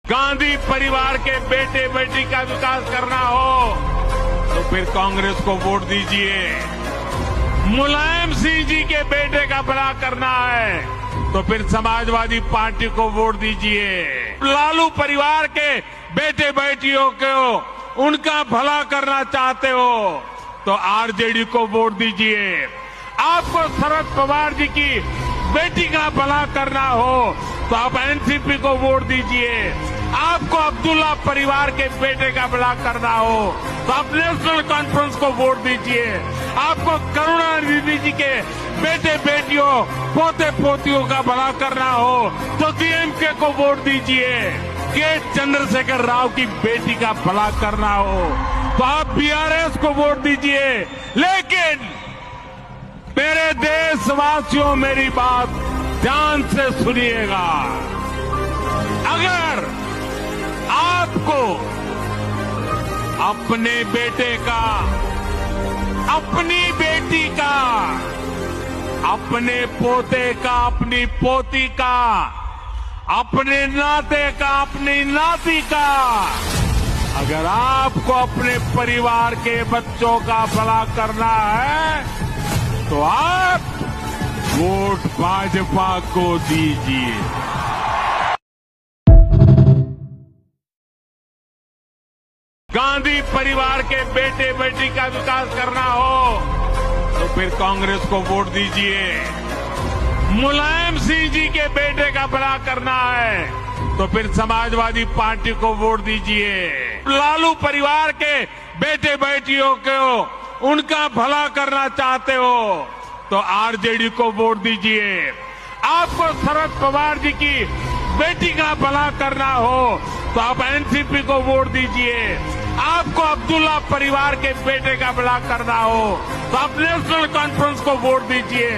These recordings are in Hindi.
गांधी परिवार के बेटे बेटी का विकास करना हो तो फिर कांग्रेस को वोट दीजिए। मुलायम सिंह जी के बेटे का भला करना है तो फिर समाजवादी पार्टी को वोट दीजिए। लालू परिवार के बेटे बेटियों को उनका भला करना चाहते हो तो आरजेडी को वोट दीजिए। आपको शरद पवार जी की बेटी का भला करना हो तो आप एनसीपी को वोट दीजिए। आपको अब्दुल्ला परिवार के बेटे का भला करना हो तो आप नेशनल कॉन्फ्रेंस को वोट दीजिए। आपको करुणानिधि जी के बेटे बेटियों पोते पोतियों का भला करना हो तो डीएमके को वोट दीजिए। के चंद्रशेखर राव की बेटी का भला करना हो तो आप बीआरएस को वोट दीजिए। लेकिन मेरे देशवासियों मेरी बात ध्यान से सुनिएगा। अगर आपको अपने बेटे का, अपनी बेटी का, अपने पोते का, अपनी पोती का, अपने नाते का, अपनी नाती का, अगर आपको अपने परिवार के बच्चों का भला करना है तो आप वोट भाजपा को दीजिए। गांधी परिवार के बेटे बेटी का विकास करना हो तो फिर कांग्रेस को वोट दीजिए। मुलायम सिंह जी के बेटे का भला करना है तो फिर समाजवादी पार्टी को वोट दीजिए। लालू परिवार के बेटे बेटियों को उनका भला करना चाहते हो तो आरजेडी को वोट दीजिए। आपको शरद पवार जी की बेटी का भला करना हो तो आप एनसीपी को वोट दीजिए। आपको अब्दुल्ला परिवार के बेटे का भला करना हो तो आप नेशनल कॉन्फ्रेंस को वोट दीजिए।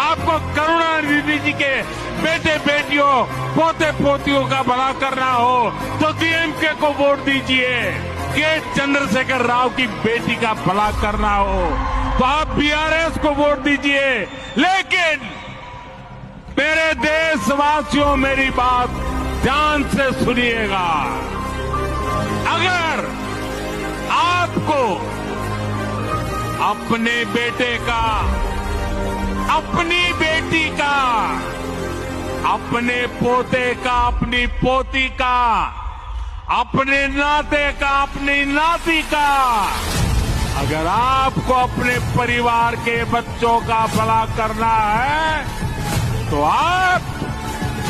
आपको करुणानिधि जी के बेटे बेटियों पोते पोतियों का भला करना हो तो डीएमके को वोट दीजिए। के चंद्रशेखर राव की बेटी का भला करना हो तो आप बीआरएस को वोट दीजिए। लेकिन मेरे देशवासियों मेरी बात ध्यान से सुनिएगा। अगर आपको अपने बेटे का, अपनी बेटी का, अपने पोते का, अपनी पोती का, अपने नाते का, अपनी नाती का, अगर आपको अपने परिवार के बच्चों का भला करना है तो आप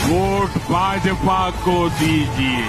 वोट भाजपा को दीजिए।